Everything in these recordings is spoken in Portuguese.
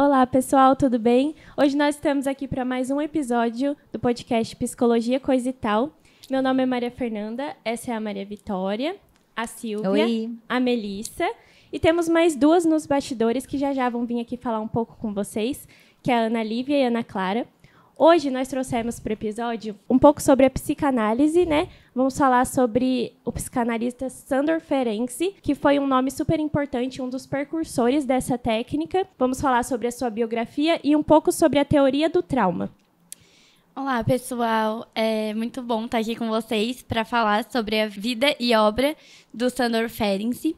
Olá, pessoal, tudo bem? Hoje nós estamos aqui para mais um episódio do podcast Psicologia Coisa e Tal. Meu nome é Maria Fernanda, essa é a Maria Vitória, a Silvia, Oi. a Melissa. E temos mais duas nos bastidores que já vão vir aqui falar um pouco com vocês, que é a Ana Lívia e a Ana Clara. Hoje nós trouxemos para o episódio um pouco sobre a psicanálise, né? Vamos falar sobre o psicanalista Sándor Ferenczi, que foi um nome super importante, um dos precursores dessa técnica. Vamos falar sobre a sua biografia e um pouco sobre a teoria do trauma. Olá, pessoal. É muito bom estar aqui com vocês para falar sobre a vida e obra do Sándor Ferenczi.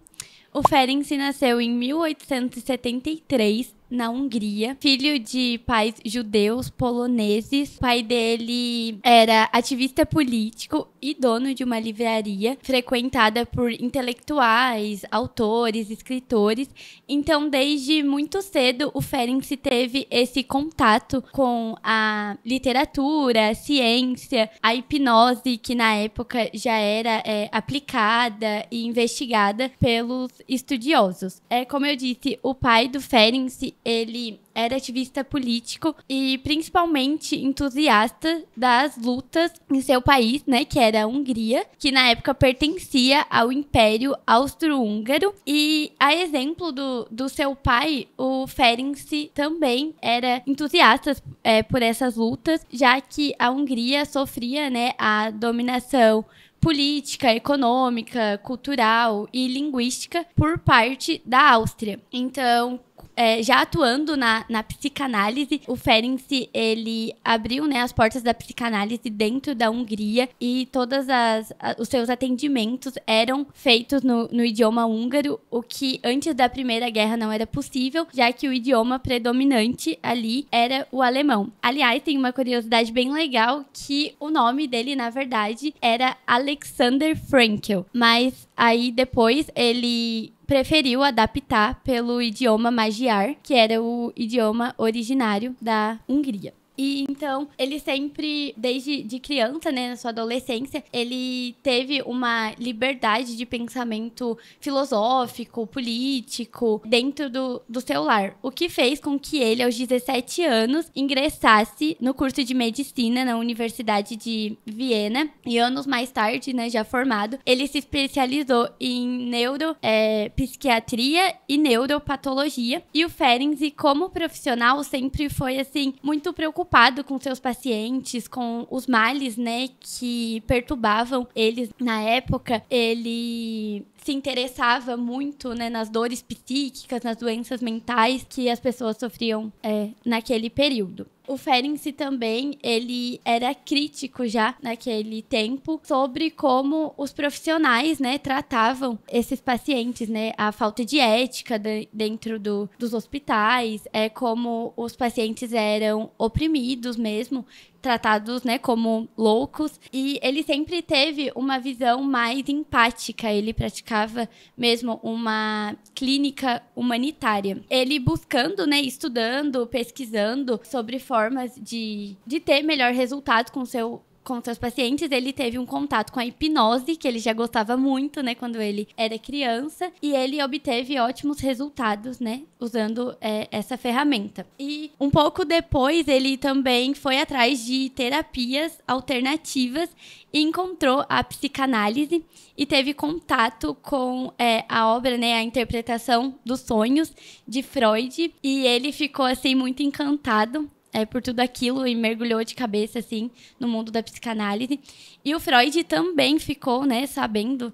O Ferenczi nasceu em 1873, na Hungria, filho de pais judeus poloneses. O pai dele era ativista político e dono de uma livraria frequentada por intelectuais, autores, escritores. Então, desde muito cedo, o Ferenczi teve esse contato com a literatura, a ciência, a hipnose, que na época já era aplicada e investigada pelos estudiosos. Como eu disse, o pai do Ferenczi, ele era ativista político e principalmente entusiasta das lutas em seu país, né, que era a Hungria, que na época pertencia ao Império Austro-Húngaro. E a exemplo do seu pai, o Ferenczi também era entusiasta por essas lutas, já que a Hungria sofria, né, a dominação política, econômica, cultural e linguística por parte da Áustria. Então, já atuando na psicanálise, o Ferenczi, ele abriu, né, as portas da psicanálise dentro da Hungria e todos os seus atendimentos eram feitos no idioma húngaro, o que antes da Primeira Guerra não era possível, já que o idioma predominante ali era o alemão. Aliás, tem uma curiosidade bem legal que o nome dele, na verdade, era Alexander Frankl, mas aí depois ele preferiu adaptar pelo idioma Magyar, que era o idioma originário da Hungria. E então, ele sempre, desde de criança, né, na sua adolescência, ele teve uma liberdade de pensamento filosófico, político, dentro do seu lar. O que fez com que ele, aos 17 anos, ingressasse no curso de medicina na Universidade de Viena. E anos mais tarde, né, já formado, ele se especializou em neuropsiquiatria e neuropatologia. E o Ferenczi, como profissional, sempre foi, assim, muito preocupado com seus pacientes, com os males, né, que perturbavam eles na época. Ele se interessava muito, né, nas dores psíquicas, nas doenças mentais que as pessoas sofriam naquele período. O Ferenczi também, ele era crítico já naquele tempo sobre como os profissionais, né, tratavam esses pacientes, né, a falta de ética dentro dos hospitais, como os pacientes eram oprimidos mesmo, tratados, né, como loucos, e ele sempre teve uma visão mais empática, ele praticava mesmo uma clínica humanitária. Ele buscando, né, estudando, pesquisando sobre formas de ter melhor resultado com seus pacientes, ele teve um contato com a hipnose, que ele já gostava muito, né, quando ele era criança, e ele obteve ótimos resultados, né, usando essa ferramenta. E um pouco depois, ele também foi atrás de terapias alternativas e encontrou a psicanálise e teve contato com a obra, né, a interpretação dos sonhos de Freud, e ele ficou, assim, muito encantado por tudo aquilo e mergulhou de cabeça, assim, no mundo da psicanálise. E o Freud também ficou, né, sabendo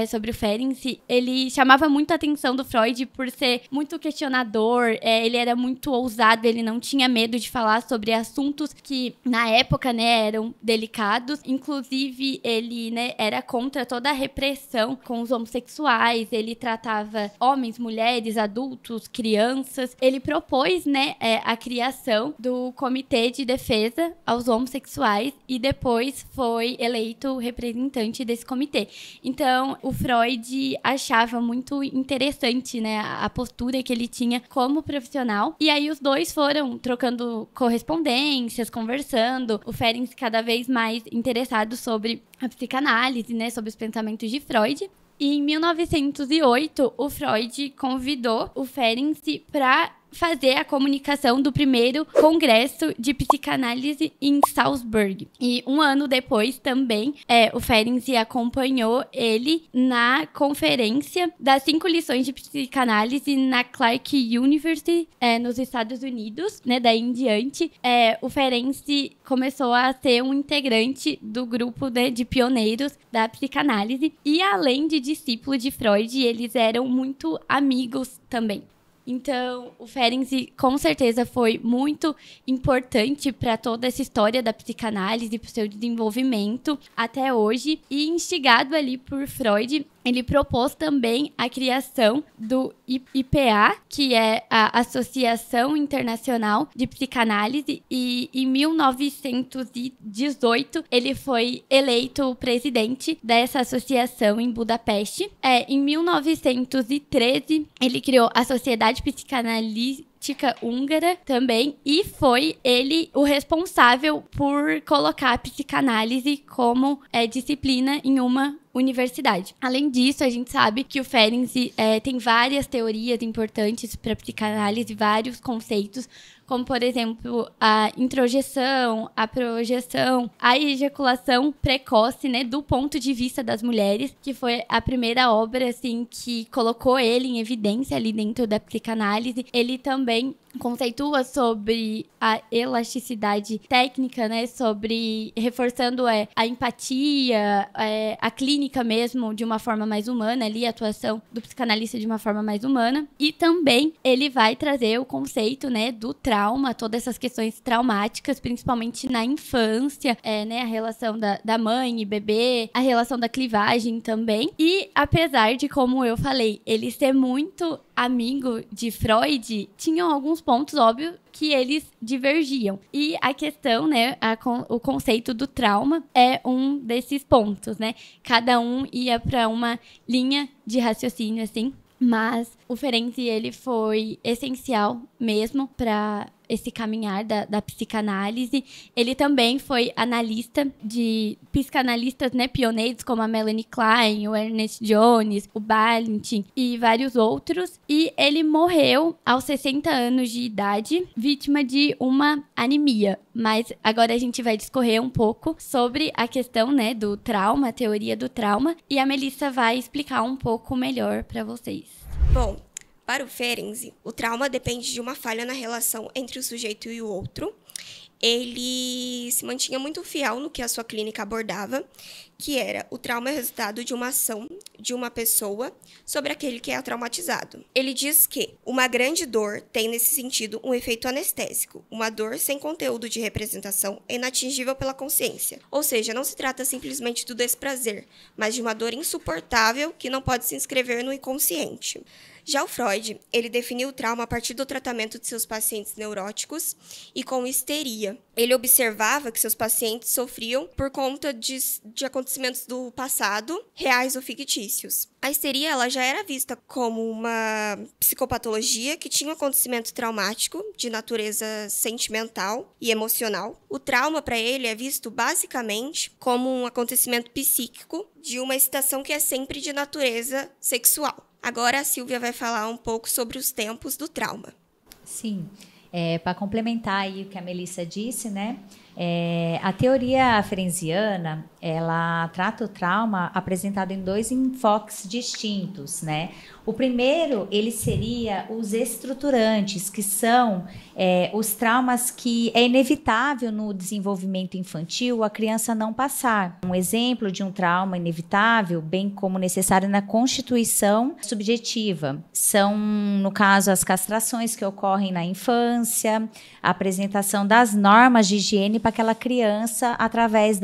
sobre o Ferenczi. Ele chamava muito a atenção do Freud por ser muito questionador, ele era muito ousado, ele não tinha medo de falar sobre assuntos que, na época, né, eram delicados. Inclusive, ele, né, era contra toda a repressão com os homossexuais, ele tratava homens, mulheres, adultos, crianças. Ele propôs, né, a criação do Comitê de Defesa aos Homossexuais e depois foi eleito representante desse comitê. Então, o Freud achava muito interessante, né, a postura que ele tinha como profissional. E aí os dois foram trocando correspondências, conversando. O Ferenczi cada vez mais interessado sobre a psicanálise, né, sobre os pensamentos de Freud. E em 1908, o Freud convidou o Ferenczi para fazer a comunicação do primeiro congresso de psicanálise em Salzburg. E um ano depois também, o Ferenczi acompanhou ele na conferência das 5 lições de psicanálise na Clark University, nos Estados Unidos, né? Daí em diante, o Ferenczi começou a ser um integrante do grupo, né, de pioneiros da psicanálise. E além de discípulo de Freud, eles eram muito amigos também. Então, o Ferenczi, com certeza, foi muito importante para toda essa história da psicanálise, para o seu desenvolvimento até hoje. E instigado ali por Freud, ele propôs também a criação do IPA, que é a Associação Internacional de Psicanálise, e em 1918 ele foi eleito presidente dessa associação em Budapeste. Em 1913 ele criou a Sociedade Psicanalítica Húngara também, e foi ele o responsável por colocar a psicanálise como disciplina em uma universidade. Além disso, a gente sabe que o Ferenczi tem várias teorias importantes para a psicanálise, vários conceitos, como, por exemplo, a introjeção, a projeção, a ejaculação precoce, né, do ponto de vista das mulheres, que foi a primeira obra, assim, que colocou ele em evidência ali dentro da psicanálise. Ele também conceitua sobre a elasticidade técnica, né, sobre reforçando a empatia, a clínica mesmo de uma forma mais humana, ali a atuação do psicanalista de uma forma mais humana. E também ele vai trazer o conceito, né, do trauma, todas essas questões traumáticas, principalmente na infância, né, a relação da mãe e bebê, a relação da clivagem também. E apesar de, como eu falei, ele ser muito amigo de Freud, tinham alguns pontos, óbvio, que eles divergiam. E a questão, né, o conceito do trauma é um desses pontos, né? Cada um ia para uma linha de raciocínio, assim. Mas o Ferenczi, ele foi essencial mesmo para esse caminhar da psicanálise. Ele também foi analista de psicanalistas, né, pioneiros, como a Melanie Klein, o Ernest Jones, o Balintin e vários outros. E ele morreu aos 60 anos de idade, vítima de uma anemia. Mas agora a gente vai discorrer um pouco sobre a questão, né, do trauma, a teoria do trauma. E a Melissa vai explicar um pouco melhor para vocês. Bom, para o Ferenczi, o trauma depende de uma falha na relação entre o sujeito e o outro. Ele se mantinha muito fiel no que a sua clínica abordava, que era o trauma é resultado de uma ação de uma pessoa sobre aquele que é traumatizado. Ele diz que uma grande dor tem, nesse sentido, um efeito anestésico. Uma dor sem conteúdo de representação é inatingível pela consciência. Ou seja, não se trata simplesmente do desprazer, mas de uma dor insuportável que não pode se inscrever no inconsciente. Já o Freud, ele definiu o trauma a partir do tratamento de seus pacientes neuróticos e com histeria. Ele observava que seus pacientes sofriam por conta de acontecimentos do passado, reais ou fictícios. A histeria, ela já era vista como uma psicopatologia que tinha um acontecimento traumático de natureza sentimental e emocional. O trauma, para ele, é visto basicamente como um acontecimento psíquico de uma excitação que é sempre de natureza sexual. Agora a Silvia vai falar um pouco sobre os tempos do trauma. Sim, para complementar aí o que a Melissa disse, né? A teoria ferenciana, ela trata o trauma apresentado em 2 enfoques distintos, né? O primeiro, ele seria os estruturantes, que são os traumas que é inevitável no desenvolvimento infantil a criança não passar. Um exemplo de um trauma inevitável, bem como necessário na constituição subjetiva, são, no caso, as castrações que ocorrem na infância, a apresentação das normas de higiene para aquela criança através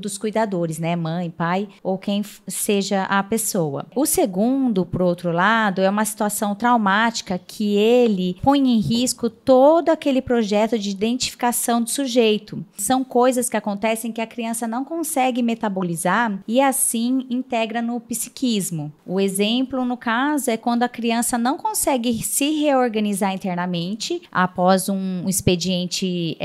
dos cuidadores, né? Mãe, pai ou quem seja a pessoa. O segundo, por outro lado, é uma situação traumática que ele põe em risco todo aquele projeto de identificação do sujeito. São coisas que acontecem que a criança não consegue metabolizar e assim integra no psiquismo. O exemplo, no caso, é quando a criança não consegue se reorganizar internamente após um expediente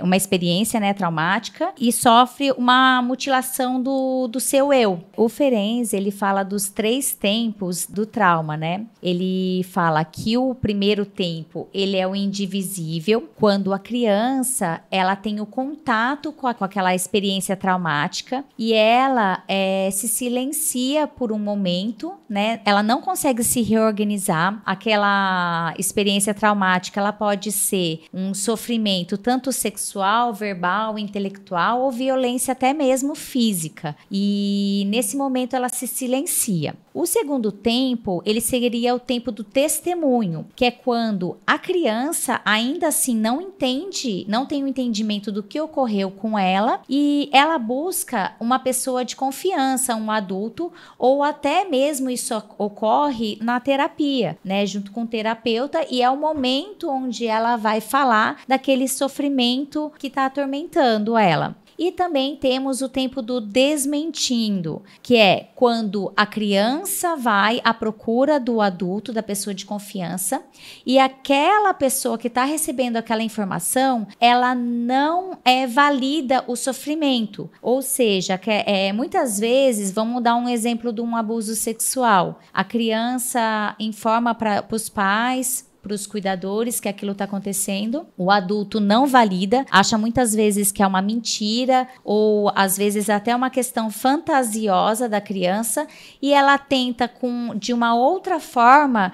uma experiência, né, traumática e sofre uma mutilação do seu eu. O Ferenczi, ele fala dos 3 tempos do trauma, né? Ele fala que o primeiro tempo, ele é o indivisível, quando a criança, ela tem o contato com aquela experiência traumática e ela se silencia por um momento, né? Ela não consegue se reorganizar. Aquela experiência traumática, ela pode ser um sofrimento tanto sexual, verbal, intelectual ou violência até mesmo física. E nesse momento ela se silencia. O segundo tempo, ele seria o tempo do testemunho, que é quando a criança ainda assim não entende, não tem o entendimento do que ocorreu com ela e ela busca uma pessoa de confiança, um adulto, ou até mesmo isso ocorre na terapia, né, junto com o terapeuta, e é o momento onde ela vai falar daquele sofrimento que está atormentando ela. E também temos o tempo do desmentindo, que é quando a criança vai à procura do adulto, da pessoa de confiança, e aquela pessoa que está recebendo aquela informação, ela não valida o sofrimento. Ou seja, muitas vezes, vamos dar um exemplo de um abuso sexual. A criança informa para os pais, para os cuidadores que aquilo está acontecendo, o adulto não valida, acha muitas vezes que é uma mentira ou às vezes até uma questão fantasiosa da criança e ela tenta de uma outra forma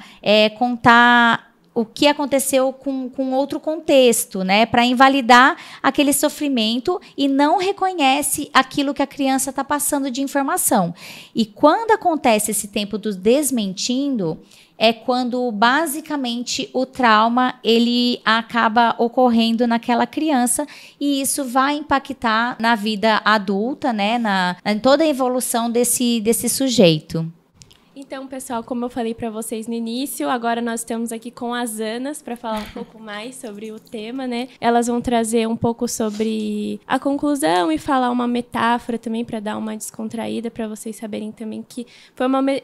contar o que aconteceu com outro contexto, né, para invalidar aquele sofrimento e não reconhece aquilo que a criança está passando de informação. E quando acontece esse tempo do desmentindo, é quando basicamente o trauma ele acaba ocorrendo naquela criança e isso vai impactar na vida adulta, né, em toda a evolução desse sujeito. Então, pessoal, como eu falei para vocês no início, agora nós estamos aqui com as Anas para falar um pouco mais sobre o tema, né? Elas vão trazer um pouco sobre a conclusão e falar uma metáfora também para dar uma descontraída, para vocês saberem também que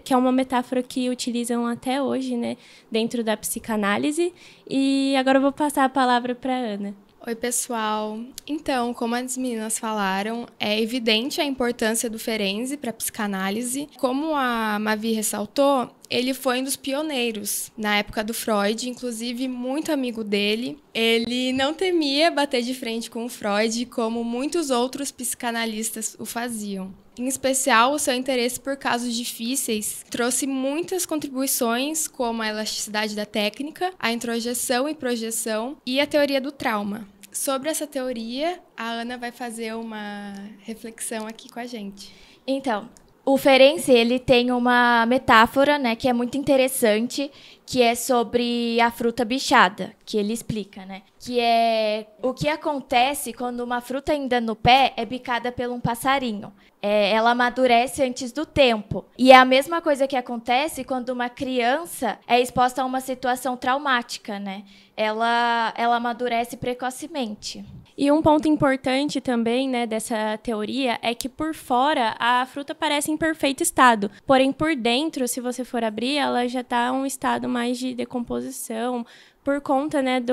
é uma metáfora que utilizam até hoje, né, dentro da psicanálise. E agora eu vou passar a palavra para a Ana. Oi, pessoal. Então, como as meninas falaram, é evidente a importância do Ferenczi para a psicanálise. Como a Mavi ressaltou, ele foi um dos pioneiros na época do Freud, inclusive muito amigo dele. Ele não temia bater de frente com o Freud, como muitos outros psicanalistas o faziam. Em especial, o seu interesse por casos difíceis trouxe muitas contribuições, como a elasticidade da técnica, a introjeção e projeção e a teoria do trauma. Sobre essa teoria, a Ana vai fazer uma reflexão aqui com a gente. Então, o Ferenczi, ele tem uma metáfora, né, que é muito interessante, que é sobre a fruta bichada, que ele explica, né? Que é o que acontece quando uma fruta ainda no pé é bicada por um passarinho. Ela amadurece antes do tempo. E é a mesma coisa que acontece quando uma criança é exposta a uma situação traumática, né? Ela amadurece precocemente. E um ponto importante também, né, dessa teoria é que por fora a fruta parece em perfeito estado, porém por dentro, se você for abrir, ela já está em um estado mais de decomposição por conta, né,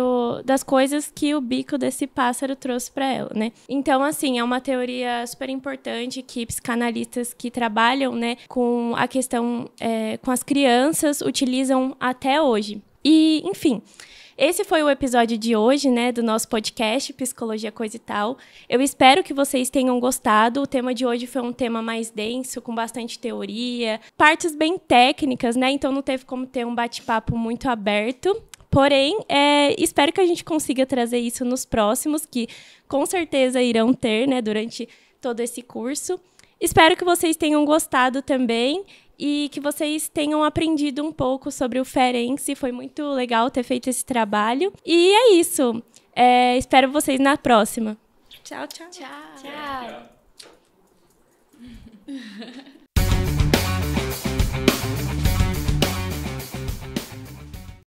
das coisas que o bico desse pássaro trouxe para ela, né? Então, assim, é uma teoria super importante que psicanalistas que trabalham, né, com a questão com as crianças utilizam até hoje. E, enfim, esse foi o episódio de hoje, né, do nosso podcast Psicologia Coisa e Tal. Eu espero que vocês tenham gostado. O tema de hoje foi um tema mais denso, com bastante teoria, partes bem técnicas, né? Então não teve como ter um bate-papo muito aberto. Porém, espero que a gente consiga trazer isso nos próximos, que com certeza irão ter, né, durante todo esse curso. Espero que vocês tenham gostado também e que vocês tenham aprendido um pouco sobre o Ferenczi. Foi muito legal ter feito esse trabalho. E é isso. Espero vocês na próxima. Tchau, tchau. Tchau.